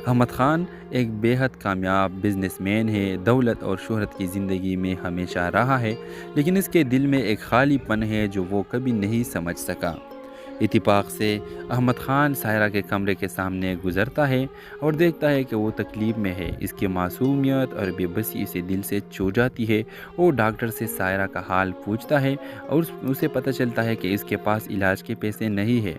احمد خان ایک بے حد کامیاب بزنس مین ہے، دولت اور شہرت کی زندگی میں ہمیشہ رہا ہے، لیکن اس کے دل میں ایک خالی پن ہے جو وہ کبھی نہیں سمجھ سکا۔ اتفاق سے احمد خان سائرہ کے کمرے کے سامنے گزرتا ہے اور دیکھتا ہے کہ وہ تکلیف میں ہے۔ اس کی معصومیت اور بے بسی اسے دل سے چھو جاتی ہے۔ وہ ڈاکٹر سے سائرہ کا حال پوچھتا ہے اور اسے پتہ چلتا ہے کہ اس کے پاس علاج کے پیسے نہیں ہیں۔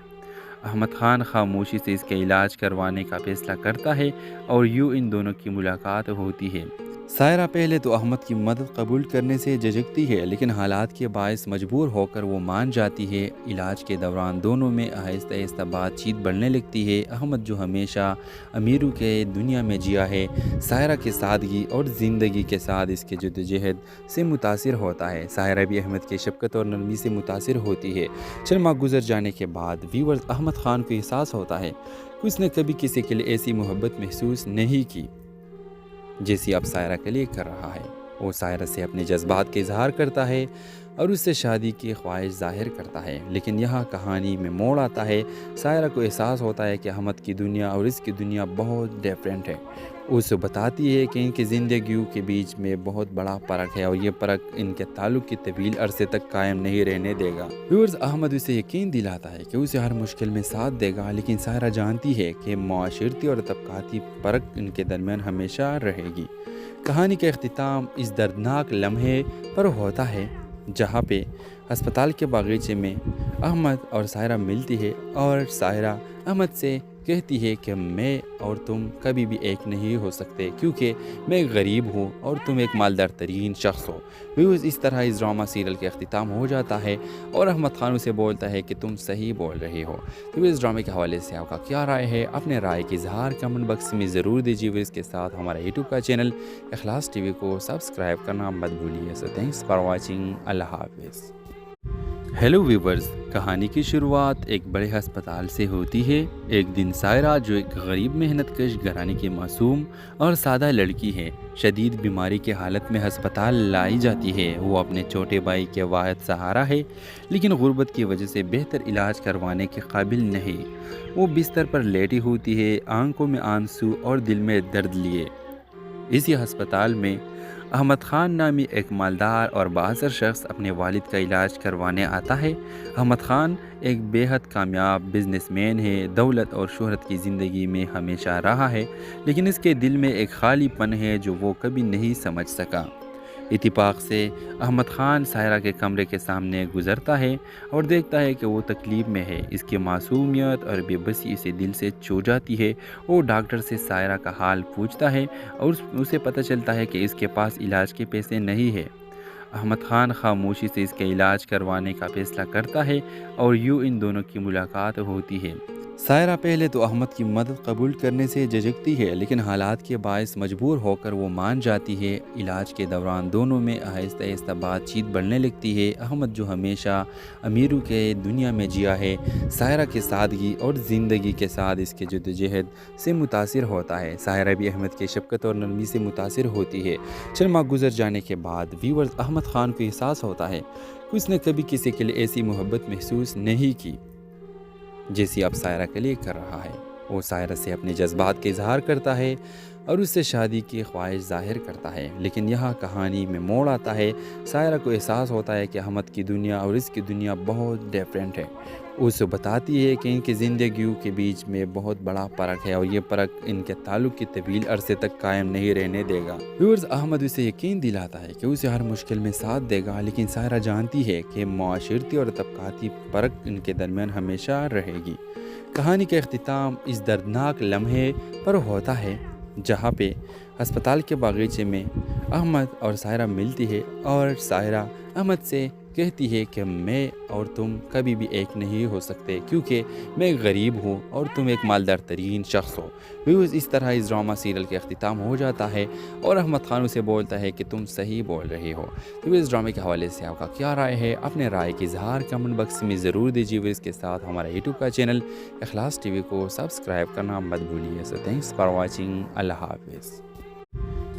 احمد خان خاموشی سے اس کے علاج کروانے کا فیصلہ کرتا ہے اور یوں ان دونوں کی ملاقات ہوتی ہے۔ سائرہ پہلے تو احمد کی مدد قبول کرنے سے جھجکتی ہے، لیکن حالات کے باعث مجبور ہو کر وہ مان جاتی ہے۔ علاج کے دوران دونوں میں آہستہ آہستہ بات چیت بڑھنے لگتی ہے۔ احمد جو ہمیشہ امیروں کے دنیا میں جیا ہے، سائرہ کے سادگی اور زندگی کے ساتھ اس کے جدوجہد سے متاثر ہوتا ہے۔ سائرہ بھی احمد کی شفقت اور نرمی سے متاثر ہوتی ہے۔ چند ماہ گزر جانے کے بعد ویورز احمد خان کو احساس ہوتا ہے کہ اس نے کبھی کسی کے لیے ایسی محبت محسوس نہیں کی جیسی اب سائرہ کے لیے کر رہا ہے۔ وہ سائرہ سے اپنے جذبات کے اظہار کرتا ہے اور اس سے شادی کی خواہش ظاہر کرتا ہے، لیکن یہاں کہانی میں موڑ آتا ہے۔ سائرہ کو احساس ہوتا ہے کہ احمد کی دنیا اور اس کی دنیا بہت ڈیفرنٹ ہے۔ اسے بتاتی ہے کہ ان کی زندگیوں کے بیچ میں بہت بڑا فرق ہے اور یہ فرق ان کے تعلق کی طویل عرصے تک قائم نہیں رہنے دے گا۔ ویورز احمد اسے یقین دلاتا ہے کہ اسے ہر مشکل میں ساتھ دے گا، لیکن سائرہ جانتی ہے کہ معاشرتی اور طبقاتی فرق ان کے درمیان ہمیشہ رہے گی۔ کہانی کا اختتام اس دردناک لمحے پر ہوتا ہے جہاں پہ ہسپتال کے باغیچے میں احمد اور سائرہ ملتی ہے اور سائرہ احمد سے کہتی ہے کہ میں اور تم کبھی بھی ایک نہیں ہو سکتے، کیونکہ میں ایک غریب ہوں اور تم ایک مالدار ترین شخص ہو۔ ویوز اس طرح اس ڈرامہ سیریل کا اختتام ہو جاتا ہے اور احمد خان اسے بولتا ہے کہ تم صحیح بول رہے ہو۔ تو اس ڈرامے کے حوالے سے آپ کا کیا رائے ہے؟ اپنے رائے کی اظہار کمنٹ باکس میں ضرور دیجیے۔ اس کے ساتھ ہمارا یوٹیوب کا چینل اخلاص ٹی وی کو سبسکرائب کرنا مت بھولیے۔ سو تھینکس فار واچنگ۔ اللہ حافظ۔ ہیلو ویورز، کہانی کی شروعات ایک بڑے ہسپتال سے ہوتی ہے۔ ایک دن سائرہ جو ایک غریب محنت کش گھرانے کی معصوم اور سادہ لڑکی ہے، شدید بیماری کی حالت میں ہسپتال لائی جاتی ہے۔ وہ اپنے چھوٹے بھائی کے واحد سہارا ہے، لیکن غربت کی وجہ سے بہتر علاج کروانے کے قابل نہیں۔ وہ بستر پر لیٹی ہوتی ہے، آنکھوں میں آنسو اور دل میں درد لیے۔ اسی ہسپتال میں احمد خان نامی ایک مالدار اور بااثر شخص اپنے والد کا علاج کروانے آتا ہے۔ احمد خان ایک بے حد کامیاب بزنس مین ہے، دولت اور شہرت کی زندگی میں ہمیشہ رہا ہے، لیکن اس کے دل میں ایک خالی پن ہے جو وہ کبھی نہیں سمجھ سکا۔ اتفاق سے احمد خان سائرہ کے کمرے کے سامنے گزرتا ہے اور دیکھتا ہے کہ وہ تکلیف میں ہے۔ اس کی معصومیت اور بے بسی اسے دل سے چھو جاتی ہے۔ وہ ڈاکٹر سے سائرہ کا حال پوچھتا ہے اور اسے پتہ چلتا ہے کہ اس کے پاس علاج کے پیسے نہیں ہیں۔ احمد خان خاموشی سے اس کے علاج کروانے کا فیصلہ کرتا ہے اور یوں ان دونوں کی ملاقات ہوتی ہے۔ سائرہ پہلے تو احمد کی مدد قبول کرنے سے جھجکتی ہے، لیکن حالات کے باعث مجبور ہو کر وہ مان جاتی ہے۔ علاج کے دوران دونوں میں آہستہ آہستہ بات چیت بڑھنے لگتی ہے۔ احمد جو ہمیشہ امیروں کے دنیا میں جیا ہے، سائرہ کے سادگی اور زندگی کے ساتھ اس کے جدوجہد سے متاثر ہوتا ہے۔ سائرہ بھی احمد کی شفقت اور نرمی سے متاثر ہوتی ہے۔ چند ماہ گزر جانے کے بعد ویورز احمد خان کو احساس ہوتا ہے کہ اس نے کبھی کسی کے لیے ایسی محبت محسوس نہیں کی جیسی اب سائرہ کے لیے کر رہا ہے۔ وہ سائرہ سے اپنے جذبات کے اظہار کرتا ہے اور اس سے شادی کی خواہش ظاہر کرتا ہے، لیکن یہاں کہانی میں موڑ آتا ہے۔ سائرہ کو احساس ہوتا ہے کہ احمد کی دنیا اور اس کی دنیا بہت ڈیفرنٹ ہے۔ اسے بتاتی ہے کہ ان کی زندگیوں کے بیچ میں بہت بڑا فرق ہے اور یہ فرق ان کے تعلق کی طویل عرصے تک قائم نہیں رہنے دے گا۔ ویورز احمد اسے یقین دلاتا ہے کہ اسے ہر مشکل میں ساتھ دے گا، لیکن سائرہ جانتی ہے کہ معاشرتی اور طبقاتی فرق ان کے درمیان ہمیشہ رہے گی۔ کہانی کا اختتام اس دردناک لمحے پر ہوتا ہے جہاں پہ ہسپتال کے باغیچے میں احمد اور سائرہ ملتی ہے اور سائرہ احمد سے کہتی ہے کہ میں اور تم کبھی بھی ایک نہیں ہو سکتے، کیونکہ میں ایک غریب ہوں اور تم ایک مالدار ترین شخص ہو۔ ویوز اس طرح اس ڈرامہ سیریل کا اختتام ہو جاتا ہے اور احمد خان اسے بولتا ہے کہ تم صحیح بول رہے ہو۔ تو اس ڈرامے کے حوالے سے آپ کا کیا رائے ہے؟ اپنے رائے کی اظہار کمنٹ باکس میں ضرور دیجیے۔ اس کے ساتھ ہمارا یوٹیوب کا چینل اخلاص ٹی وی کو سبسکرائب کرنا مت بھولیے۔ سو تھینکس فار واچنگ۔ اللہ حافظ۔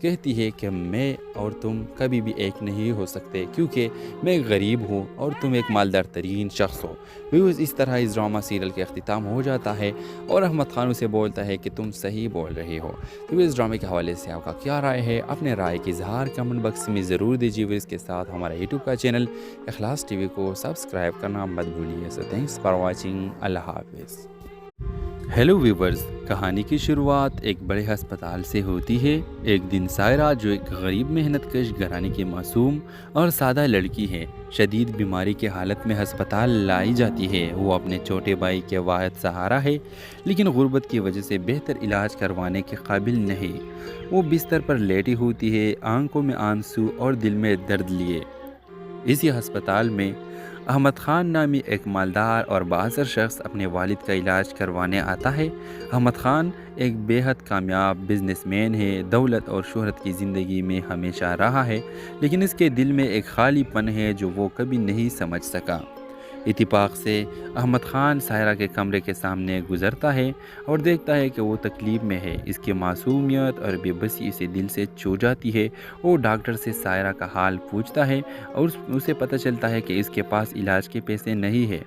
کہتی ہے کہ میں اور تم کبھی بھی ایک نہیں ہو سکتے کیونکہ میں ایک غریب ہوں اور تم ایک مالدار ترین شخص ہو۔ ویوز اس طرح اس ڈرامہ سیریل کا اختتام ہو جاتا ہے اور احمد خان اسے بولتا ہے کہ تم صحیح بول رہے ہو۔ تو اس ڈرامے کے حوالے سے آپ کا کیا رائے ہے؟ اپنے رائے کی اظہار کمنٹ باکس میں ضرور دیجیے۔ اس کے ساتھ ہمارا یوٹیوب کا چینل اخلاص ٹی وی کو سبسکرائب کرنا مت بھولیے۔ سو تھینکس فار واچنگ۔ اللہ حافظ۔ ہیلو ویورز، کہانی کی شروعات ایک بڑے ہسپتال سے ہوتی ہے۔ ایک دن سائرہ، جو ایک غریب محنت کش گھرانے کی معصوم اور سادہ لڑکی ہے، شدید بیماری کی حالت میں ہسپتال لائی جاتی ہے۔ وہ اپنے چھوٹے بھائی کے واحد سہارا ہے، لیکن غربت کی وجہ سے بہتر علاج کروانے کے قابل نہیں۔ وہ بستر پر لیٹی ہوتی ہے، آنکھوں میں آنسو اور دل میں درد لیے۔ اسی ہسپتال میں احمد خان نامی ایک مالدار اور بااثر شخص اپنے والد کا علاج کروانے آتا ہے۔ احمد خان ایک بے حد کامیاب بزنس مین ہے، دولت اور شہرت کی زندگی میں ہمیشہ رہا ہے، لیکن اس کے دل میں ایک خالی پن ہے جو وہ کبھی نہیں سمجھ سکا۔ اتفاق سے احمد خان سائرہ کے کمرے کے سامنے گزرتا ہے اور دیکھتا ہے کہ وہ تکلیف میں ہے۔ اس کی معصومیت اور بے بسی اسے دل سے چھو جاتی ہے۔ وہ ڈاکٹر سے سائرہ کا حال پوچھتا ہے اور اسے پتہ چلتا ہے کہ اس کے پاس علاج کے پیسے نہیں ہے۔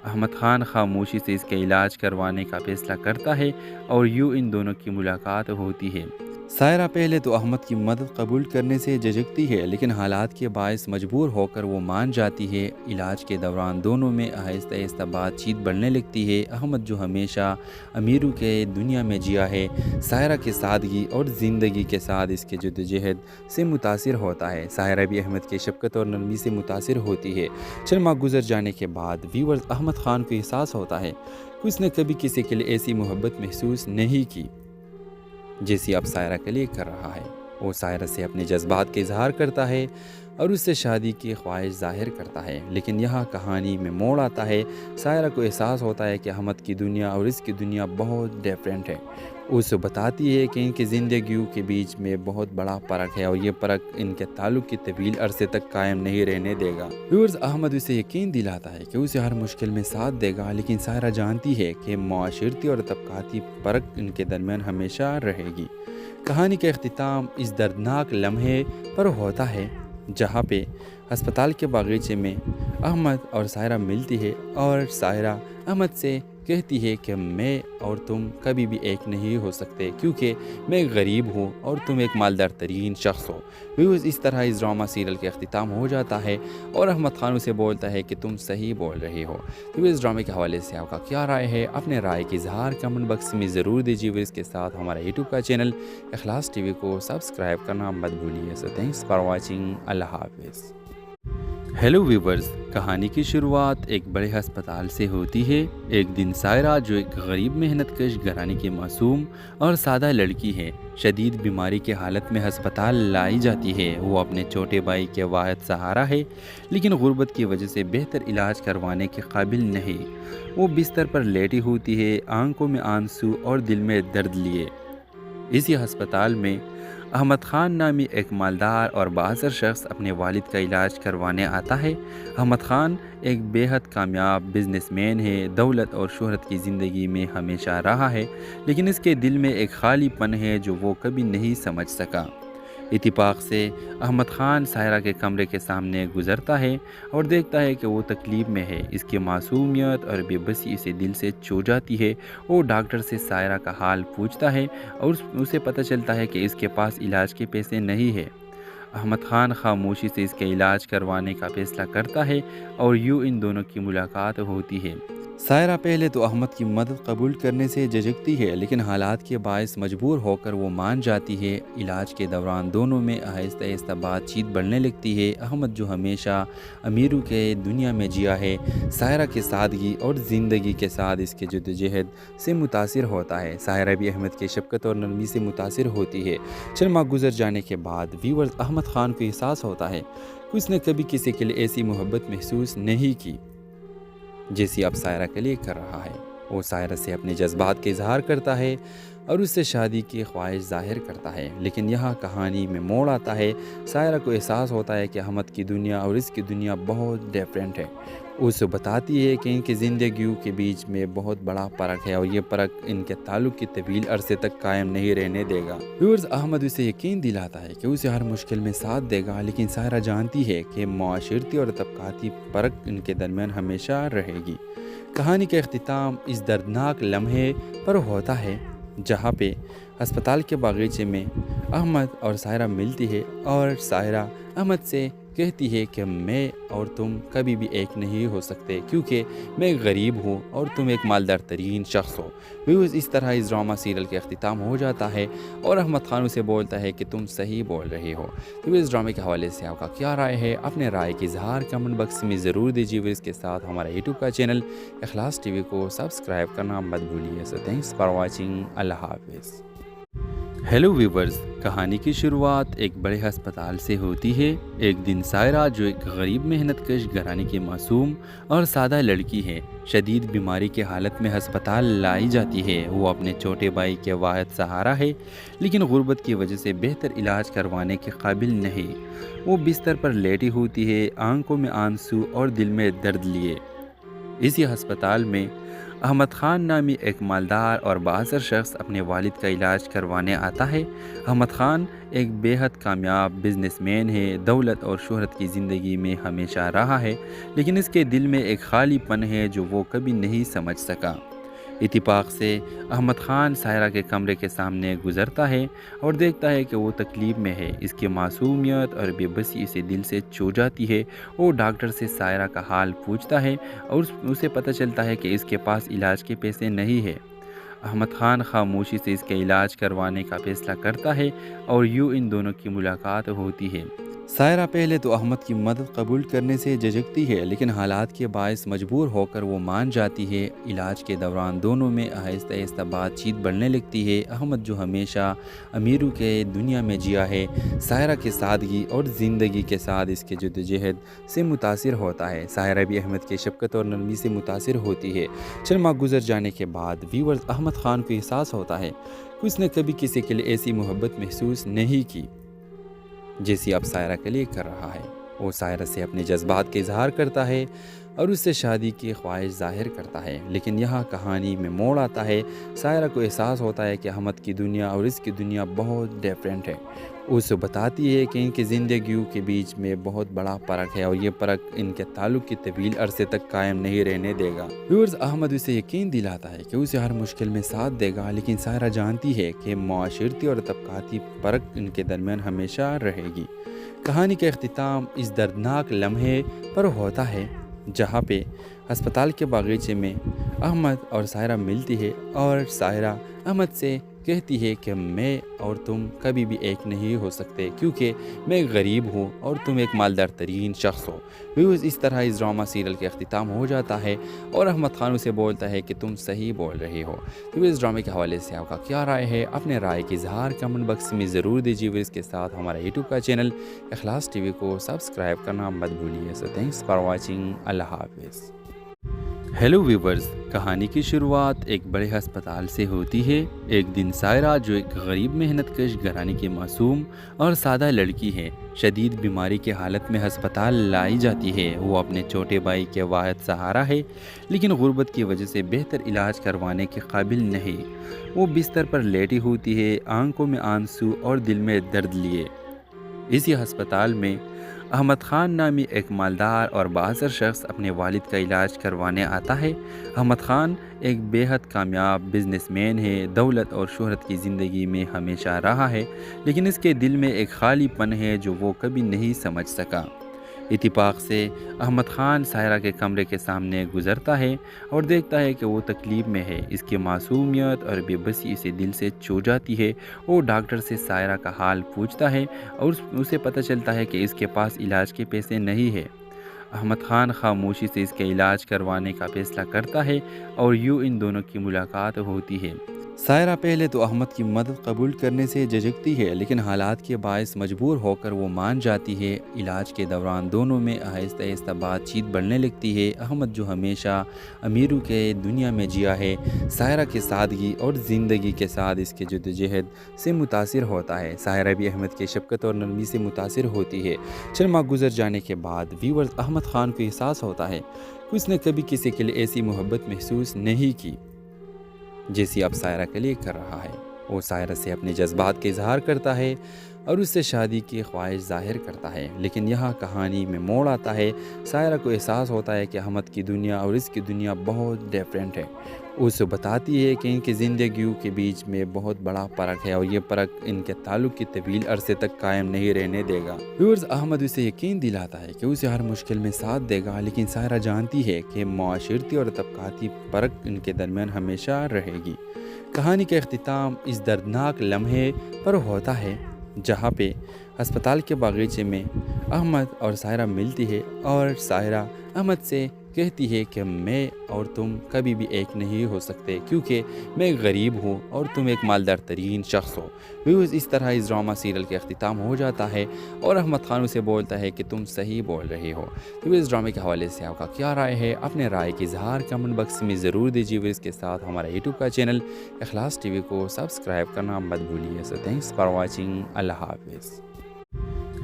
احمد خان خاموشی سے اس کے علاج کروانے کا فیصلہ کرتا ہے اور یوں ان دونوں کی ملاقات ہوتی ہے۔ سائرہ پہلے تو احمد کی مدد قبول کرنے سے جھجکتی ہے، لیکن حالات کے باعث مجبور ہو کر وہ مان جاتی ہے۔ علاج کے دوران دونوں میں آہستہ آہستہ بات چیت بڑھنے لگتی ہے۔ احمد، جو ہمیشہ امیروں کے دنیا میں جیا ہے، سائرہ کی سادگی اور زندگی کے ساتھ اس کے جدوجہد سے متاثر ہوتا ہے۔ سائرہ بھی احمد کی شفقت اور نرمی سے متاثر ہوتی ہے۔ چند ماہ گزر جانے کے بعد ویورز، احمد خان کو احساس ہوتا ہے کہ اس نے کبھی کسی کے لیے ایسی محبت محسوس نہیں کی جیسی اب سائرہ کے لیے کر رہا ہے۔ وہ سائرہ سے اپنے جذبات کا اظہار کرتا ہے اور اس سے شادی کی خواہش ظاہر کرتا ہے، لیکن یہاں کہانی میں موڑ آتا ہے۔ سائرہ کو احساس ہوتا ہے کہ احمد کی دنیا اور اس کی دنیا بہت ڈیفرنٹ ہے۔ وہ اسے بتاتی ہے کہ ان کی زندگیوں کے بیچ میں بہت بڑا فرق ہے اور یہ فرق ان کے تعلق کی طویل عرصے تک قائم نہیں رہنے دے گا۔ ویورز، احمد اسے یقین دلاتا ہے کہ اسے ہر مشکل میں ساتھ دے گا، لیکن سائرہ جانتی ہے کہ معاشرتی اور طبقاتی فرق ان کے درمیان ہمیشہ رہے گی۔ کہانی کا اختتام اس دردناک لمحے پر ہوتا ہے جہاں پہ ہسپتال کے باغیچے میں احمد اور سائرہ ملتی ہے اور سائرہ احمد سے کہتی ہے کہ میں اور تم کبھی بھی ایک نہیں ہو سکتے کیونکہ میں ایک غریب ہوں اور تم ایک مالدار ترین شخص ہو۔ ویوز اس طرح اس ڈرامہ سیریل کا اختتام ہو جاتا ہے اور احمد خان اسے بولتا ہے کہ تم صحیح بول رہے ہو۔ تو اس ڈرامے کے حوالے سے آپ کا کیا رائے ہے؟ اپنے رائے کی اظہار کمنٹ باکس میں ضرور دیجیے۔ اس کے ساتھ ہمارا یوٹیوب کا چینل اخلاص ٹی وی کو سبسکرائب کرنا مت بھولیے۔ سو تھینکس فار واچنگ۔ اللہ حافظ۔ ہیلو ویورز، کہانی کی شروعات ایک بڑے ہسپتال سے ہوتی ہے۔ ایک دن سائرہ، جو ایک غریب محنت کش گھرانے کی معصوم اور سادہ لڑکی ہے، شدید بیماری کی حالت میں ہسپتال لائی جاتی ہے۔ وہ اپنے چھوٹے بھائی کے واحد سہارا ہے، لیکن غربت کی وجہ سے بہتر علاج کروانے کے قابل نہیں۔ وہ بستر پر لیٹی ہوتی ہے، آنکھوں میں آنسو اور دل میں درد لیے۔ اسی ہسپتال میں احمد خان نامی ایک مالدار اور بااثر شخص اپنے والد کا علاج کروانے آتا ہے۔ احمد خان ایک بے حد کامیاب بزنس مین ہے، دولت اور شہرت کی زندگی میں ہمیشہ رہا ہے، لیکن اس کے دل میں ایک خالی پن ہے جو وہ کبھی نہیں سمجھ سکا۔ اتفاق سے احمد خان سائرہ کے کمرے کے سامنے گزرتا ہے اور دیکھتا ہے کہ وہ تکلیف میں ہے۔ اس کی معصومیت اور بے بسی اسے دل سے چھو جاتی ہے۔ وہ ڈاکٹر سے سائرہ کا حال پوچھتا ہے اور اسے پتہ چلتا ہے کہ اس کے پاس علاج کے پیسے نہیں ہے۔ احمد خان خاموشی سے اس کے علاج کروانے کا فیصلہ کرتا ہے اور یوں ان دونوں کی ملاقات ہوتی ہے۔ سائرہ پہلے تو احمد کی مدد قبول کرنے سے جھجکتی ہے، لیکن حالات کے باعث مجبور ہو کر وہ مان جاتی ہے۔ علاج کے دوران دونوں میں آہستہ آہستہ بات چیت بڑھنے لگتی ہے۔ احمد، جو ہمیشہ امیروں کے دنیا میں جیا ہے، سائرہ کی سادگی اور زندگی کے ساتھ اس کے جدوجہد سے متاثر ہوتا ہے۔ سائرہ بھی احمد کی شفقت اور نرمی سے متاثر ہوتی ہے۔ چند ماہ گزر جانے کے بعد ویورز، احمد خان کو احساس ہوتا ہے کہ اس نے کبھی کسی کے لیے ایسی محبت محسوس نہیں کی جیسی اب سائرہ کے لیے کر رہا ہے۔ وہ سائرہ سے اپنے جذبات کا اظہار کرتا ہے اور اس سے شادی کی خواہش ظاہر کرتا ہے، لیکن یہاں کہانی میں موڑ آتا ہے۔ سائرہ کو احساس ہوتا ہے کہ احمد کی دنیا اور اس کی دنیا بہت ڈیفرنٹ ہے۔ وہ اسے بتاتی ہے کہ ان کی زندگیوں کے بیچ میں بہت بڑا فرق ہے اور یہ فرق ان کے تعلق کی طویل عرصے تک قائم نہیں رہنے دے گا۔ ویورز، احمد اسے یقین دلاتا ہے کہ اسے ہر مشکل میں ساتھ دے گا، لیکن سائرہ جانتی ہے کہ معاشرتی اور طبقاتی فرق ان کے درمیان ہمیشہ رہے گی۔ کہانی کا اختتام اس دردناک لمحے پر ہوتا ہے جہاں پہ ہسپتال کے باغیچے میں احمد اور سائرہ ملتی ہے اور سائرہ احمد سے کہتی ہے کہ میں اور تم کبھی بھی ایک نہیں ہو سکتے، کیونکہ میں ایک غریب ہوں اور تم ایک مالدار ترین شخص ہو۔ ویوز، اس طرح اس ڈرامہ سیریل کا اختتام ہو جاتا ہے اور احمد خان اسے بولتا ہے کہ تم صحیح بول رہے ہو۔ تو اس ڈرامے کے حوالے سے آپ کا کیا رائے ہے؟ اپنے رائے کی اظہار کمنٹ باکس میں ضرور دیجیے۔ اس کے ساتھ ہمارا یوٹیوب کا چینل اخلاص ٹی وی کو سبسکرائب کرنا مت بھولیے۔ سو تھینکس فار واچنگ۔ اللہ حافظ۔ ہیلو ویورز، کہانی کی شروعات ایک بڑے ہسپتال سے ہوتی ہے۔ ایک دن سائرہ، جو ایک غریب محنت کش گھرانے کی معصوم اور سادہ لڑکی ہے، شدید بیماری کی حالت میں ہسپتال لائی جاتی ہے۔ وہ اپنے چھوٹے بھائی کے واحد سہارا ہے، لیکن غربت کی وجہ سے بہتر علاج کروانے کے قابل نہیں۔ وہ بستر پر لیٹی ہوتی ہے، آنکھوں میں آنسو اور دل میں درد لیے۔ اسی ہسپتال میں احمد خان نامی ایک مالدار اور بااثر شخص اپنے والد کا علاج کروانے آتا ہے۔ احمد خان ایک بے حد کامیاب بزنس مین ہے، دولت اور شہرت کی زندگی میں ہمیشہ رہا ہے، لیکن اس کے دل میں ایک خالی پن ہے جو وہ کبھی نہیں سمجھ سکا۔ اتفاق سے احمد خان سائرہ کے کمرے کے سامنے گزرتا ہے اور دیکھتا ہے کہ وہ تکلیف میں ہے۔ اس کی معصومیت اور بے بسی اسے دل سے چھو جاتی ہے۔ وہ ڈاکٹر سے سائرہ کا حال پوچھتا ہے اور اسے پتہ چلتا ہے کہ اس کے پاس علاج کے پیسے نہیں ہے۔ احمد خان خاموشی سے اس کا علاج کروانے کا فیصلہ کرتا ہے اور یوں ان دونوں کی ملاقات ہوتی ہے۔ سائرہ پہلے تو احمد کی مدد قبول کرنے سے جھجکتی ہے، لیکن حالات کے باعث مجبور ہو کر وہ مان جاتی ہے۔ علاج کے دوران دونوں میں آہستہ آہستہ بات چیت بڑھنے لگتی ہے۔ احمد، جو ہمیشہ امیروں کے دنیا میں جیا ہے، سائرہ کی سادگی اور زندگی کے ساتھ اس کے جدوجہد سے متاثر ہوتا ہے۔ سائرہ بھی احمد کی شفقت اور نرمی سے متاثر ہوتی ہے۔ چند ماہ گزر جانے کے بعد ویورز، احمد خان کو احساس ہوتا ہے کہ اس نے کبھی کسی کے لیے ایسی محبت محسوس نہیں کی جیسی اب سائرہ کے لیے کر رہا ہے۔ وہ سائرہ سے اپنے جذبات کا اظہار کرتا ہے اور اس سے شادی کی خواہش ظاہر کرتا ہے، لیکن یہاں کہانی میں موڑ آتا ہے۔ سائرہ کو احساس ہوتا ہے کہ احمد کی دنیا اور اس کی دنیا بہت ڈیفرنٹ ہے۔ وہ اسے بتاتی ہے کہ ان کی زندگیوں کے بیچ میں بہت بڑا فرق ہے اور یہ فرق ان کے تعلق کی طویل عرصے تک قائم نہیں رہنے دے گا۔ ویورز، احمد اسے یقین دلاتا ہے کہ اسے ہر مشکل میں ساتھ دے گا، لیکن سائرہ جانتی ہے کہ معاشرتی اور طبقاتی فرق ان کے درمیان ہمیشہ رہے گی۔ کہانی کا اختتام اس دردناک لمحے پر ہوتا ہے جہاں پہ ہسپتال کے باغیچے میں احمد اور سائرہ ملتی ہے اور سائرہ احمد سے کہتی ہے کہ میں اور تم کبھی بھی ایک نہیں ہو سکتے، کیونکہ میں ایک غریب ہوں اور تم ایک مالدار ترین شخص ہو۔ ویوز، اس طرح اس ڈرامہ سیریل کا اختتام ہو جاتا ہے اور احمد خان اسے بولتا ہے کہ تم صحیح بول رہے ہو۔ تو اس ڈرامے کے حوالے سے آپ کا کیا رائے ہے؟ اپنے رائے کی اظہار کمنٹ باکس میں ضرور دیجیے۔ اس کے ساتھ ہمارا یوٹیوب کا چینل اخلاص ٹی وی کو سبسکرائب کرنا مت بھولیے۔ سو تھینکس فار واچنگ۔ اللہ حافظ۔ ہیلو ویورز، کہانی کی شروعات ایک بڑے ہسپتال سے ہوتی ہے۔ ایک دن سائرہ، جو ایک غریب محنت کش گھرانے کی معصوم اور سادہ لڑکی ہے، شدید بیماری کی حالت میں ہسپتال لائی جاتی ہے۔ وہ اپنے چھوٹے بھائی کے واحد سہارا ہے، لیکن غربت کی وجہ سے بہتر علاج کروانے کے قابل نہیں۔ وہ بستر پر لیٹی ہوتی ہے، آنکھوں میں آنسو اور دل میں درد لیے۔ اسی ہسپتال میں احمد خان نامی ایک مالدار اور بااثر شخص اپنے والد کا علاج کروانے آتا ہے۔ احمد خان ایک بے حد کامیاب بزنس مین ہے، دولت اور شہرت کی زندگی میں ہمیشہ رہا ہے، لیکن اس کے دل میں ایک خالی پن ہے جو وہ کبھی نہیں سمجھ سکا۔ اتفاق سے احمد خان سائرہ کے کمرے کے سامنے گزرتا ہے اور دیکھتا ہے کہ وہ تکلیف میں ہے۔ اس کی معصومیت اور بے بسی اسے دل سے چھو جاتی ہے۔ وہ ڈاکٹر سے سائرہ کا حال پوچھتا ہے اور اسے پتہ چلتا ہے کہ اس کے پاس علاج کے پیسے نہیں ہے۔ احمد خان خاموشی سے اس کا علاج کروانے کا فیصلہ کرتا ہے اور یوں ان دونوں کی ملاقات ہوتی ہے۔ سائرہ پہلے تو احمد کی مدد قبول کرنے سے جھجکتی ہے، لیکن حالات کے باعث مجبور ہو کر وہ مان جاتی ہے۔ علاج کے دوران دونوں میں آہستہ آہستہ بات چیت بڑھنے لگتی ہے۔ احمد جو ہمیشہ امیروں کے دنیا میں جیا ہے، سائرہ کی سادگی اور زندگی کے ساتھ اس کے جدوجہد سے متاثر ہوتا ہے۔ سائرہ بھی احمد کی شفقت اور نرمی سے متاثر ہوتی ہے۔ چند ماہ گزر جانے کے بعد ویورز احمد خان کو احساس ہوتا ہے کہ اس نے کبھی کسی کے لیے ایسی محبت محسوس نہیں کی جیسی اب سائرہ کے لیے کر رہا ہے۔ وہ سائرہ سے اپنے جذبات کا اظہار کرتا ہے اور اس سے شادی کی خواہش ظاہر کرتا ہے، لیکن یہاں کہانی میں موڑ آتا ہے۔ سائرہ کو احساس ہوتا ہے کہ احمد کی دنیا اور اس کی دنیا بہت ڈیفرنٹ ہے۔ اسے بتاتی ہے کہ ان کی زندگیوں کے بیچ میں بہت بڑا فرق ہے اور یہ فرق ان کے تعلق کی طویل عرصے تک قائم نہیں رہنے دے گا۔ ویورز احمد اسے یقین دلاتا ہے کہ اسے ہر مشکل میں ساتھ دے گا، لیکن سائرہ جانتی ہے کہ معاشرتی اور طبقاتی فرق ان کے درمیان ہمیشہ رہے گی۔ کہانی کا اختتام اس دردناک لمحے پر ہوتا ہے جہاں پہ ہسپتال کے باغیچے میں احمد اور سائرہ ملتی ہے اور سائرہ احمد سے کہتی ہے کہ میں اور تم کبھی بھی ایک نہیں ہو سکتے، کیونکہ میں ایک غریب ہوں اور تم ایک مالدار ترین شخص ہو۔ ویوز اس طرح اس ڈرامہ سیریل کا اختتام ہو جاتا ہے اور احمد خان اسے بولتا ہے کہ تم صحیح بول رہے ہو۔ تو اس ڈرامے کے حوالے سے آپ کا کیا رائے ہے؟ اپنے رائے کی اظہار کمنٹ باکس میں ضرور دیجیے۔ اس کے ساتھ ہمارا یوٹیوب کا چینل اخلاص ٹی وی کو سبسکرائب کرنا مت بھولیے۔ سو تھینکس فار واچنگ۔ اللہ حافظ۔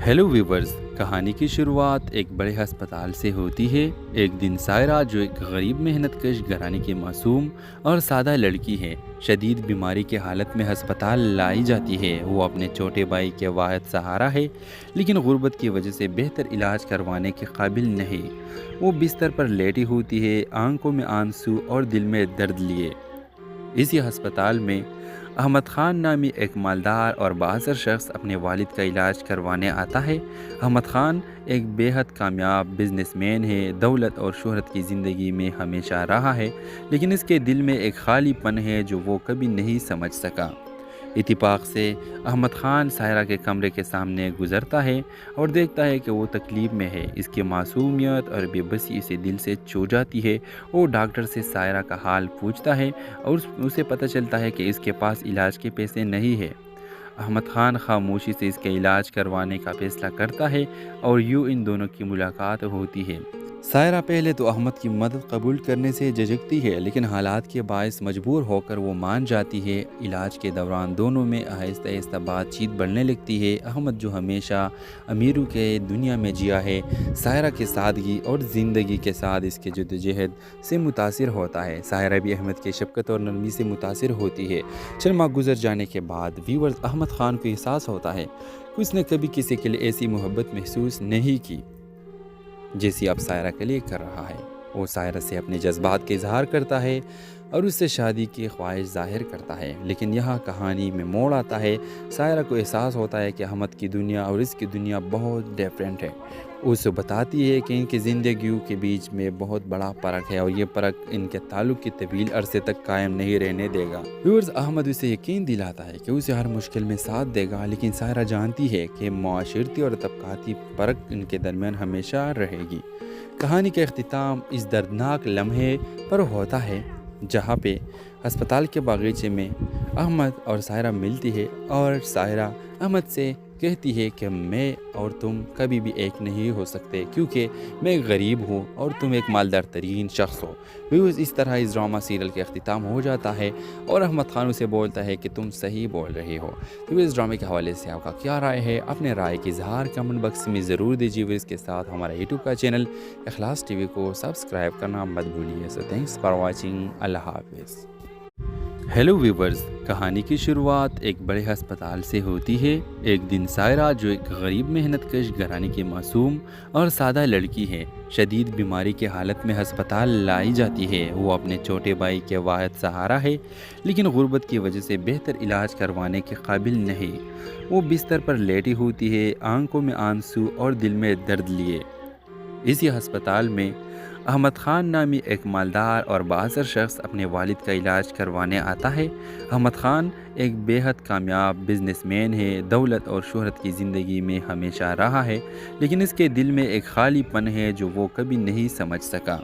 ہیلو ویورز، کہانی کی شروعات ایک بڑے ہسپتال سے ہوتی ہے۔ ایک دن سائرہ جو ایک غریب محنت کش گھرانے کی معصوم اور سادہ لڑکی ہے، شدید بیماری کی حالت میں ہسپتال لائی جاتی ہے۔ وہ اپنے چھوٹے بھائی کے واحد سہارا ہے، لیکن غربت کی وجہ سے بہتر علاج کروانے کے قابل نہیں۔ وہ بستر پر لیٹی ہوتی ہے، آنکھوں میں آنسو اور دل میں درد لیے۔ اسی ہسپتال میں احمد خان نامی ایک مالدار اور بااثر شخص اپنے والد کا علاج کروانے آتا ہے۔ احمد خان ایک بے حد کامیاب بزنس مین ہے، دولت اور شہرت کی زندگی میں ہمیشہ رہا ہے، لیکن اس کے دل میں ایک خالی پن ہے جو وہ کبھی نہیں سمجھ سکا۔ اتفاق سے احمد خان سائرہ کے کمرے کے سامنے گزرتا ہے اور دیکھتا ہے کہ وہ تکلیف میں ہے۔ اس کی معصومیت اور بے بسی اسے دل سے چھو جاتی ہے۔ وہ ڈاکٹر سے سائرہ کا حال پوچھتا ہے اور اسے پتہ چلتا ہے کہ اس کے پاس علاج کے پیسے نہیں ہیں۔ احمد خان خاموشی سے اس کے علاج کروانے کا فیصلہ کرتا ہے اور یوں ان دونوں کی ملاقات ہوتی ہے۔ سائرہ پہلے تو احمد کی مدد قبول کرنے سے جھجکتی ہے، لیکن حالات کے باعث مجبور ہو کر وہ مان جاتی ہے۔ علاج کے دوران دونوں میں آہستہ آہستہ بات چیت بڑھنے لگتی ہے۔ احمد جو ہمیشہ امیروں کے دنیا میں جیا ہے، سائرہ کی سادگی اور زندگی کے ساتھ اس کے جدوجہد سے متاثر ہوتا ہے۔ سائرہ بھی احمد کی شفقت اور نرمی سے متاثر ہوتی ہے۔ چند ماہ گزر جانے کے بعد ویورز احمد خان کو احساس ہوتا ہے کہ اس نے کبھی کسی کے لیے ایسی محبت محسوس نہیں کی جیسی اب سائرہ کے لیے کر رہا ہے۔ وہ سائرہ سے اپنے جذبات کا اظہار کرتا ہے اور اس سے شادی کی خواہش ظاہر کرتا ہے، لیکن یہاں کہانی میں موڑ آتا ہے۔ سائرہ کو احساس ہوتا ہے کہ احمد کی دنیا اور اس کی دنیا بہت ڈیفرنٹ ہے۔ اسے بتاتی ہے کہ ان کی زندگیوں کے بیچ میں بہت بڑا فرق ہے اور یہ فرق ان کے تعلق کی طویل عرصے تک قائم نہیں رہنے دے گا۔ ویورز احمد اسے یقین دلاتا ہے کہ اسے ہر مشکل میں ساتھ دے گا، لیکن سائرہ جانتی ہے کہ معاشرتی اور طبقاتی فرق ان کے درمیان ہمیشہ رہے گی۔ کہانی کا اختتام اس دردناک لمحے پر ہوتا ہے جہاں پہ ہسپتال کے باغیچے میں احمد اور سائرہ ملتی ہے اور سائرہ احمد سے کہتی ہے کہ میں اور تم کبھی بھی ایک نہیں ہو سکتے، کیونکہ میں ایک غریب ہوں اور تم ایک مالدار ترین شخص ہو۔ ویوز اس طرح اس ڈرامہ سیریل کا اختتام ہو جاتا ہے اور احمد خان اسے بولتا ہے کہ تم صحیح بول رہے ہو۔ تو اس ڈرامے کے حوالے سے آپ کا کیا رائے ہے؟ اپنے رائے کی اظہار کمنٹ باکس میں ضرور دیجیے۔ اس کے ساتھ ہمارا یوٹیوب کا چینل اخلاص ٹی وی کو سبسکرائب کرنا مت بھولیے۔ سو تھینکس فار واچنگ۔ اللہ حافظ۔ ہیلو ویورز، کہانی کی شروعات ایک بڑے ہسپتال سے ہوتی ہے۔ ایک دن سائرہ جو ایک غریب محنت کش گھرانے کی معصوم اور سادہ لڑکی ہے، شدید بیماری کی حالت میں ہسپتال لائی جاتی ہے۔ وہ اپنے چھوٹے بھائی کے واحد سہارا ہے، لیکن غربت کی وجہ سے بہتر علاج کروانے کے قابل نہیں۔ وہ بستر پر لیٹی ہوتی ہے، آنکھوں میں آنسو اور دل میں درد لیے۔ اسی ہسپتال میں احمد خان نامی ایک مالدار اور بااثر شخص اپنے والد کا علاج کروانے آتا ہے۔ احمد خان ایک بے حد کامیاب بزنس مین ہے، دولت اور شہرت کی زندگی میں ہمیشہ رہا ہے، لیکن اس کے دل میں ایک خالی پن ہے جو وہ کبھی نہیں سمجھ سکا۔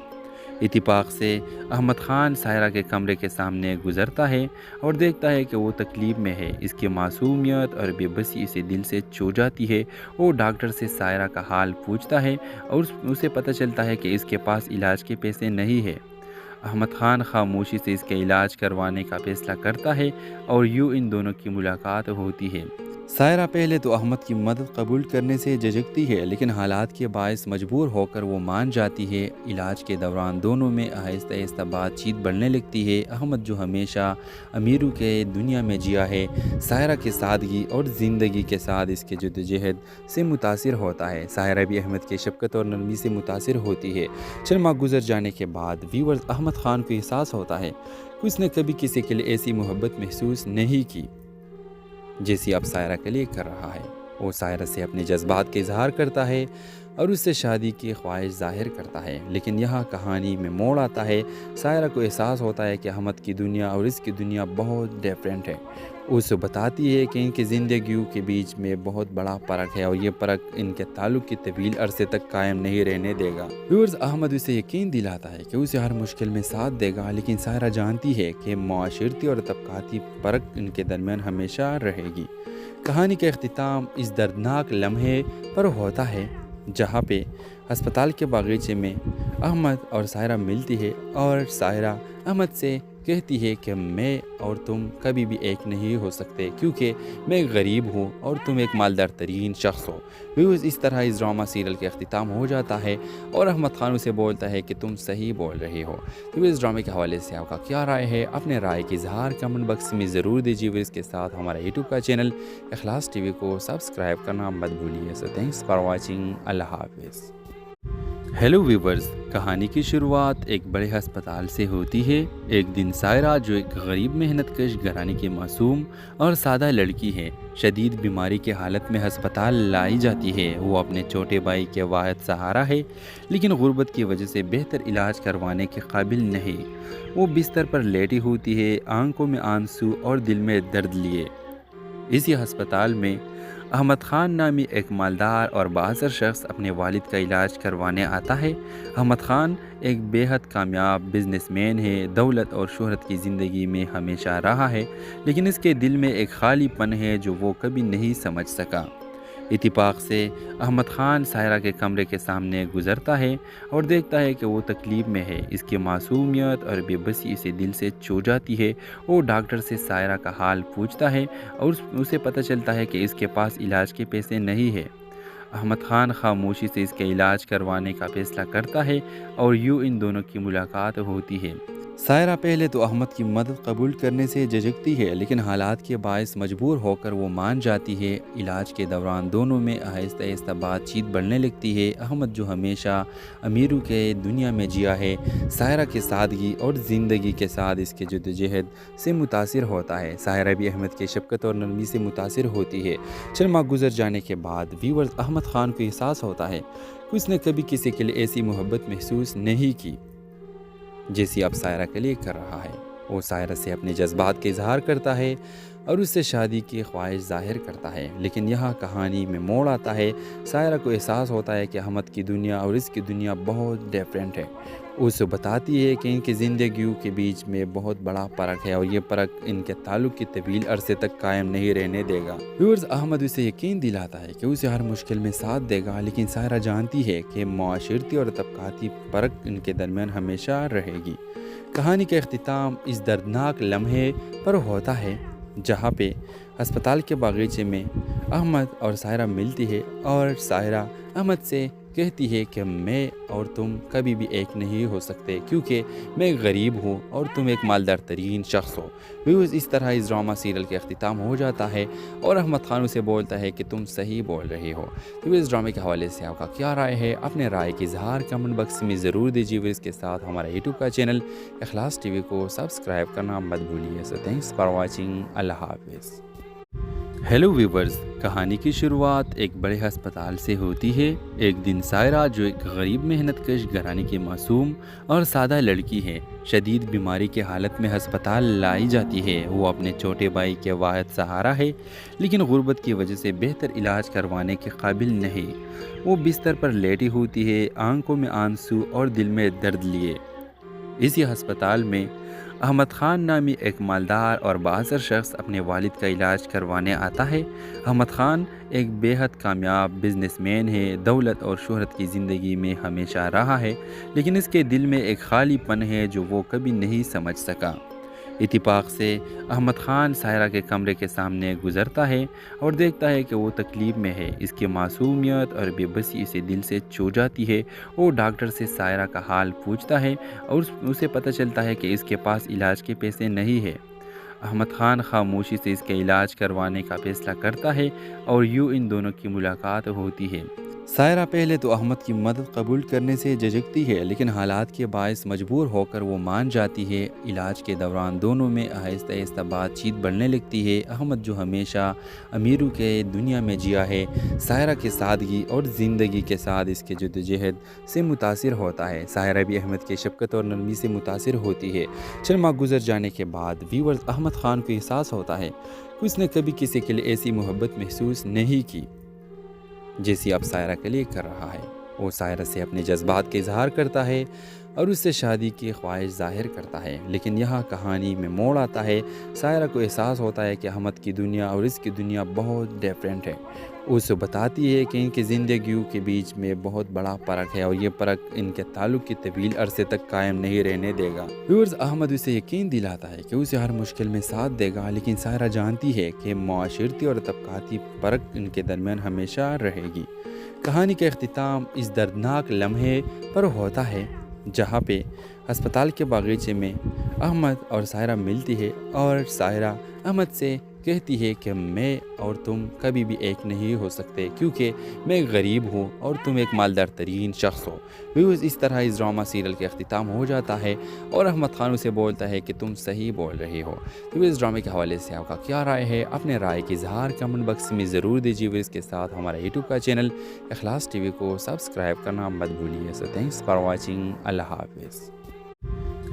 اتفاق سے احمد خان سائرہ کے کمرے کے سامنے گزرتا ہے اور دیکھتا ہے کہ وہ تکلیف میں ہے۔ اس کی معصومیت اور بے بسی اسے دل سے چھو جاتی ہے۔ وہ ڈاکٹر سے سائرہ کا حال پوچھتا ہے اور اسے پتہ چلتا ہے کہ اس کے پاس علاج کے پیسے نہیں ہیں۔ احمد خان خاموشی سے اس کے علاج کروانے کا فیصلہ کرتا ہے اور یوں ان دونوں کی ملاقات ہوتی ہے۔ سائرہ پہلے تو احمد کی مدد قبول کرنے سے جھجکتی ہے، لیکن حالات کے باعث مجبور ہو کر وہ مان جاتی ہے۔ علاج کے دوران دونوں میں آہستہ آہستہ بات چیت بڑھنے لگتی ہے۔ احمد جو ہمیشہ امیروں کے دنیا میں جیا ہے، سائرہ کی سادگی اور زندگی کے ساتھ اس کے جدوجہد سے متاثر ہوتا ہے۔ سائرہ بھی احمد کی شفقت اور نرمی سے متاثر ہوتی ہے۔ چند ماہ گزر جانے کے بعد ویورز احمد خان کو احساس ہوتا ہے کہ اس نے کبھی کسی کے لیے ایسی محبت محسوس نہیں کی جیسی اب سائرہ کے لیے کر رہا ہے۔ وہ سائرہ سے اپنے جذبات کا اظہار کرتا ہے اور اس سے شادی کی خواہش ظاہر کرتا ہے، لیکن یہاں کہانی میں موڑ آتا ہے۔ سائرہ کو احساس ہوتا ہے کہ احمد کی دنیا اور اس کی دنیا بہت ڈیفرنٹ ہے۔ اسے بتاتی ہے کہ ان کی زندگیوں کے بیچ میں بہت بڑا فرق ہے اور یہ فرق ان کے تعلق کی طویل عرصے تک قائم نہیں رہنے دے گا۔ ویورز احمد اسے یقین دلاتا ہے کہ اسے ہر مشکل میں ساتھ دے گا، لیکن سائرہ جانتی ہے کہ معاشرتی اور طبقاتی فرق ان کے درمیان ہمیشہ رہے گی۔ کہانی کا اختتام اس دردناک لمحے پر ہوتا ہے جہاں پہ ہسپتال کے باغیچے میں احمد اور سائرہ ملتی ہے اور سائرہ احمد سے کہتی ہے کہ میں اور تم کبھی بھی ایک نہیں ہو سکتے، کیونکہ میں ایک غریب ہوں اور تم ایک مالدار ترین شخص ہو۔ ویوز اس طرح اس ڈرامہ سیریل کا اختتام ہو جاتا ہے اور احمد خان اسے بولتا ہے کہ تم صحیح بول رہے ہو۔ تو اس ڈرامے کے حوالے سے آپ کا کیا رائے ہے؟ اپنے رائے کی اظہار کمنٹ باکس میں ضرور دیجیے۔ اس کے ساتھ ہمارا یوٹیوب کا چینل اخلاص ٹی وی کو سبسکرائب کرنا مت بھولیے۔ سو تھینکس فار واچنگ۔ اللہ حافظ۔ ہیلو ویورز، کہانی کی شروعات ایک بڑے ہسپتال سے ہوتی ہے۔ ایک دن سائرہ جو ایک غریب محنت کش گھرانے کی معصوم اور سادہ لڑکی ہے، شدید بیماری کی حالت میں ہسپتال لائی جاتی ہے۔ وہ اپنے چھوٹے بھائی کے واحد سہارا ہے، لیکن غربت کی وجہ سے بہتر علاج کروانے کے قابل نہیں۔ وہ بستر پر لیٹی ہوتی ہے، آنکھوں میں آنسو اور دل میں درد لیے۔ اسی ہسپتال میں احمد خان نامی ایک مالدار اور بااثر شخص اپنے والد کا علاج کروانے آتا ہے۔ احمد خان ایک بے حد کامیاب بزنس مین ہے، دولت اور شہرت کی زندگی میں ہمیشہ رہا ہے، لیکن اس کے دل میں ایک خالی پن ہے جو وہ کبھی نہیں سمجھ سکا۔ اتفاق سے احمد خان سائرہ کے کمرے کے سامنے گزرتا ہے اور دیکھتا ہے کہ وہ تکلیف میں ہے۔ اس کی معصومیت اور بے بسی اسے دل سے چھو جاتی ہے۔ وہ ڈاکٹر سے سائرہ کا حال پوچھتا ہے اور اسے پتہ چلتا ہے کہ اس کے پاس علاج کے پیسے نہیں ہیں۔ احمد خان خاموشی سے اس کے علاج کروانے کا فیصلہ کرتا ہے اور یوں ان دونوں کی ملاقات ہوتی ہے۔ سائرہ پہلے تو احمد کی مدد قبول کرنے سے جھجکتی ہے، لیکن حالات کے باعث مجبور ہو کر وہ مان جاتی ہے۔ علاج کے دوران دونوں میں آہستہ آہستہ بات چیت بڑھنے لگتی ہے۔ احمد جو ہمیشہ امیروں کے دنیا میں جیا ہے، سائرہ کی سادگی اور زندگی کے ساتھ اس کے جدوجہد سے متاثر ہوتا ہے۔ سائرہ بھی احمد کی شفقت اور نرمی سے متاثر ہوتی ہے۔ چند ماہ گزر جانے کے بعد ویورز احمد خان کو احساس ہوتا ہے کہ اس نے کبھی کسی کے لیے ایسی محبت محسوس نہیں کی جیسی اب سائرہ کے لیے کر رہا ہے۔ وہ سائرہ سے اپنے جذبات کا اظہار کرتا ہے اور اس سے شادی کی خواہش ظاہر کرتا ہے، لیکن یہاں کہانی میں موڑ آتا ہے۔ سائرہ کو احساس ہوتا ہے کہ احمد کی دنیا اور اس کی دنیا بہت ڈیفرنٹ ہے۔ اسے بتاتی ہے کہ ان کی زندگیوں کے بیچ میں بہت بڑا فرق ہے اور یہ فرق ان کے تعلق کی طویل عرصے تک قائم نہیں رہنے دے گا۔ ویورز احمد اسے یقین دلاتا ہے کہ اسے ہر مشکل میں ساتھ دے گا، لیکن سائرہ جانتی ہے کہ معاشرتی اور طبقاتی فرق ان کے درمیان ہمیشہ رہے گی۔ کہانی کا اختتام اس دردناک لمحے پر ہوتا ہے جہاں پہ ہسپتال کے باغیچے میں احمد اور سائرہ ملتی ہے اور سائرہ احمد سے کہتی ہے کہ میں اور تم کبھی بھی ایک نہیں ہو سکتے، کیونکہ میں ایک غریب ہوں اور تم ایک مالدار ترین شخص ہو۔ ویوز اس طرح اس ڈرامہ سیریل کا اختتام ہو جاتا ہے اور احمد خان اسے بولتا ہے کہ تم صحیح بول رہے ہو۔ تو اس ڈرامے کے حوالے سے آپ کا کیا رائے ہے؟ اپنے رائے کی اظہار کمنٹ باکس میں ضرور دیجیے۔ اس کے ساتھ ہمارا یوٹیوب کا چینل اخلاص ٹی وی کو سبسکرائب کرنا مت بھولیے۔ سو تھینکس فار واچنگ۔ اللہ حافظ۔ ہیلو ویورز، کہانی کی شروعات ایک بڑے ہسپتال سے ہوتی ہے۔ ایک دن سائرہ جو ایک غریب محنت کش گھرانے کی معصوم اور سادہ لڑکی ہے، شدید بیماری کی حالت میں ہسپتال لائی جاتی ہے۔ وہ اپنے چھوٹے بھائی کے واحد سہارا ہے، لیکن غربت کی وجہ سے بہتر علاج کروانے کے قابل نہیں۔ وہ بستر پر لیٹی ہوتی ہے، آنکھوں میں آنسو اور دل میں درد لیے۔ اسی ہسپتال میں احمد خان نامی ایک مالدار اور بااثر شخص اپنے والد کا علاج کروانے آتا ہے۔ احمد خان ایک بے حد کامیاب بزنس مین ہے، دولت اور شہرت کی زندگی میں ہمیشہ رہا ہے، لیکن اس کے دل میں ایک خالی پن ہے جو وہ کبھی نہیں سمجھ سکا۔ اتفاق سے احمد خان سائرہ کے کمرے کے سامنے گزرتا ہے اور دیکھتا ہے کہ وہ تکلیف میں ہے۔ اس کی معصومیت اور بے بسی اسے دل سے چھو جاتی ہے۔ وہ ڈاکٹر سے سائرہ کا حال پوچھتا ہے اور اسے پتہ چلتا ہے کہ اس کے پاس علاج کے پیسے نہیں ہے۔ احمد خان خاموشی سے اس کے علاج کروانے کا فیصلہ کرتا ہے اور یوں ان دونوں کی ملاقات ہوتی ہے۔ سائرہ پہلے تو احمد کی مدد قبول کرنے سے جھجکتی ہے، لیکن حالات کے باعث مجبور ہو کر وہ مان جاتی ہے۔ علاج کے دوران دونوں میں آہستہ آہستہ بات چیت بڑھنے لگتی ہے۔ احمد جو ہمیشہ امیروں کے دنیا میں جیا ہے، سائرہ کی سادگی اور زندگی کے ساتھ اس کے جدوجہد سے متاثر ہوتا ہے۔ سائرہ بھی احمد کی شفقت اور نرمی سے متاثر ہوتی ہے۔ چند ماہ گزر جانے کے بعد ویورز احمد خان کو احساس ہوتا ہے کہ اس نے کبھی کسی کے لیے ایسی محبت محسوس نہیں کی جیسی اب سائرہ کے لیے کر رہا ہے۔ وہ سائرہ سے اپنے جذبات کا اظہار کرتا ہے اور اس سے شادی کی خواہش ظاہر کرتا ہے، لیکن یہاں کہانی میں موڑ آتا ہے۔ سائرہ کو احساس ہوتا ہے کہ احمد کی دنیا اور اس کی دنیا بہت ڈیفرنٹ ہے۔ اسے بتاتی ہے کہ ان کی زندگیوں کے بیچ میں بہت بڑا فرق ہے اور یہ فرق ان کے تعلق کی طویل عرصے تک قائم نہیں رہنے دے گا۔ ویورز احمد اسے یقین دلاتا ہے کہ اسے ہر مشکل میں ساتھ دے گا، لیکن سائرہ جانتی ہے کہ معاشرتی اور طبقاتی فرق ان کے درمیان ہمیشہ رہے گی۔ کہانی کا اختتام اس دردناک لمحے پر ہوتا ہے جہاں پہ ہسپتال کے باغیچے میں احمد اور سائرہ ملتی ہے اور سائرہ احمد سے کہتی ہے کہ میں اور تم کبھی بھی ایک نہیں ہو سکتے، کیونکہ میں غریب ہوں اور تم ایک مالدار ترین شخص ہو۔ ویوز اس طرح اس ڈرامہ سیریل کے اختتام ہو جاتا ہے اور احمد خان اسے بولتا ہے کہ تم صحیح بول رہے ہو۔ تو اس ڈرامے کے حوالے سے آپ کا کیا رائے ہے؟ اپنے رائے کی اظہار کمنٹ باکس میں ضرور دیجیے۔ اس کے ساتھ ہمارے یوٹیوب کا چینل اخلاص ٹی وی کو سبسکرائب کرنا مت بھولیے۔ سو تھینکس فار واچنگ۔ اللہ حافظ۔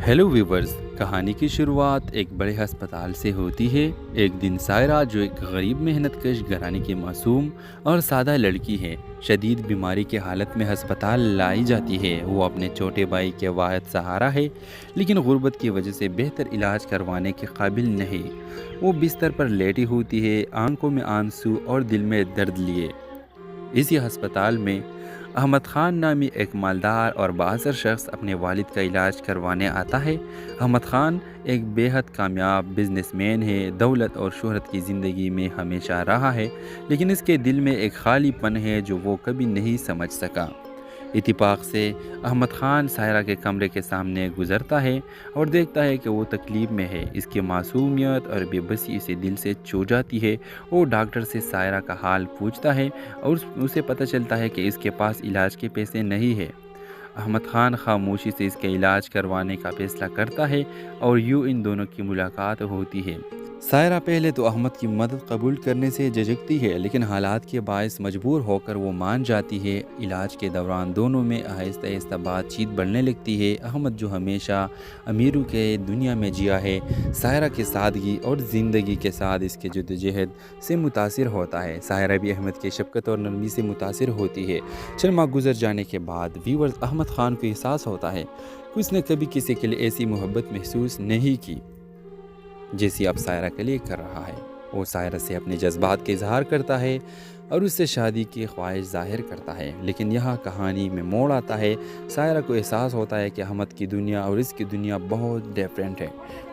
ہیلو ویورز، کہانی کی شروعات ایک بڑے ہسپتال سے ہوتی ہے۔ ایک دن سائرہ جو ایک غریب محنت کش گھرانے کی معصوم اور سادہ لڑکی ہے، شدید بیماری کی حالت میں ہسپتال لائی جاتی ہے۔ وہ اپنے چھوٹے بھائی کے واحد سہارا ہے، لیکن غربت کی وجہ سے بہتر علاج کروانے کے قابل نہیں۔ وہ بستر پر لیٹی ہوتی ہے، آنکھوں میں آنسو اور دل میں درد لیے۔ اسی ہسپتال میں احمد خان نامی ایک مالدار اور بااثر شخص اپنے والد کا علاج کروانے آتا ہے۔ احمد خان ایک بے حد کامیاب بزنس مین ہے، دولت اور شہرت کی زندگی میں ہمیشہ رہا ہے، لیکن اس کے دل میں ایک خالی پن ہے جو وہ کبھی نہیں سمجھ سکا۔ اتفاق سے احمد خان سائرہ کے کمرے کے سامنے گزرتا ہے اور دیکھتا ہے کہ وہ تکلیف میں ہے۔ اس کی معصومیت اور بے بسی اسے دل سے چھو جاتی ہے۔ وہ ڈاکٹر سے سائرہ کا حال پوچھتا ہے اور اسے پتہ چلتا ہے کہ اس کے پاس علاج کے پیسے نہیں ہے۔ احمد خان خاموشی سے اس کے علاج کروانے کا فیصلہ کرتا ہے اور یوں ان دونوں کی ملاقات ہوتی ہے۔ سائرہ پہلے تو احمد کی مدد قبول کرنے سے جھجکتی ہے، لیکن حالات کے باعث مجبور ہو کر وہ مان جاتی ہے۔ علاج کے دوران دونوں میں آہستہ آہستہ بات چیت بڑھنے لگتی ہے۔ احمد جو ہمیشہ امیروں کے دنیا میں جیا ہے، سائرہ کی سادگی اور زندگی کے ساتھ اس کے جدوجہد سے متاثر ہوتا ہے۔ سائرہ بھی احمد کی شفقت اور نرمی سے متاثر ہوتی ہے۔ چند ماہ گزر جانے کے بعد ویورز احمد خان کو احساس ہوتا ہے کہ اس نے کبھی کسی کے لیے ایسی محبت محسوس نہیں کی جیسی اب سائرہ کے لیے کر رہا ہے۔ وہ سائرہ سے اپنے جذبات کا اظہار کرتا ہے اور اس سے شادی کی خواہش ظاہر کرتا ہے، لیکن یہاں کہانی میں موڑ آتا ہے۔ سائرہ کو احساس ہوتا ہے کہ احمد کی دنیا اور اس کی دنیا بہت ڈیفرنٹ ہے۔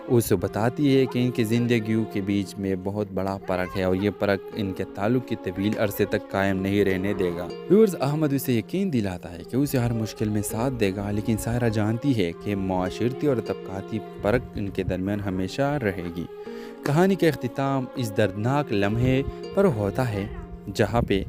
اسے بتاتی ہے کہ ان کی زندگیوں کے بیچ میں بہت بڑا فرق ہے اور یہ فرق ان کے تعلق کی طویل عرصے تک قائم نہیں رہنے دے گا۔ ویورز احمد اسے یقین دلاتا ہے کہ اسے ہر مشکل میں ساتھ دے گا، لیکن سائرہ جانتی ہے کہ معاشرتی اور طبقاتی فرق ان کے درمیان ہمیشہ رہے گی۔ کہانی کا اختتام اس دردناک لمحے پر ہوتا ہے جہاں پہ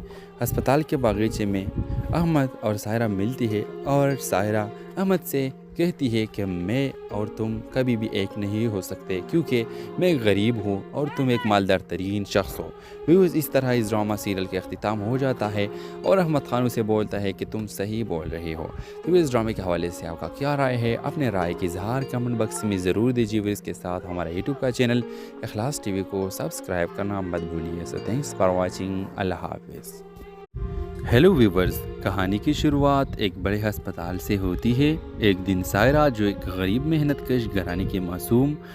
ہسپتال کے باغیچے میں احمد اور سائرہ ملتی ہے اور سائرہ احمد سے کہتی ہے کہ میں اور تم کبھی بھی ایک نہیں ہو سکتے، کیونکہ میں غریب ہوں اور تم ایک مالدار ترین شخص ہو۔ ویوز اس طرح اس ڈرامہ سیریل کے اختتام ہو جاتا ہے اور احمد خان اسے بولتا ہے کہ تم صحیح بول رہے ہو۔ تو اس ڈرامے کے حوالے سے آپ کا کیا رائے ہے؟ اپنے رائے کی اظہار کمنٹ باکس میں ضرور دیجیے۔ اس کے ساتھ ہمارے یوٹیوب کا چینل اخلاص ٹی وی کو سبسکرائب کرنا مت بھولیے۔ سو تھینکس فار واچنگ۔ اللہ حافظ۔ ہیلو ویورز، کہانی کی شروعات ایک بڑے ہسپتال سے ہوتی ہے۔ ایک دن سائرہ، جو ایک غریب محنت کش گھرانے کی معصوم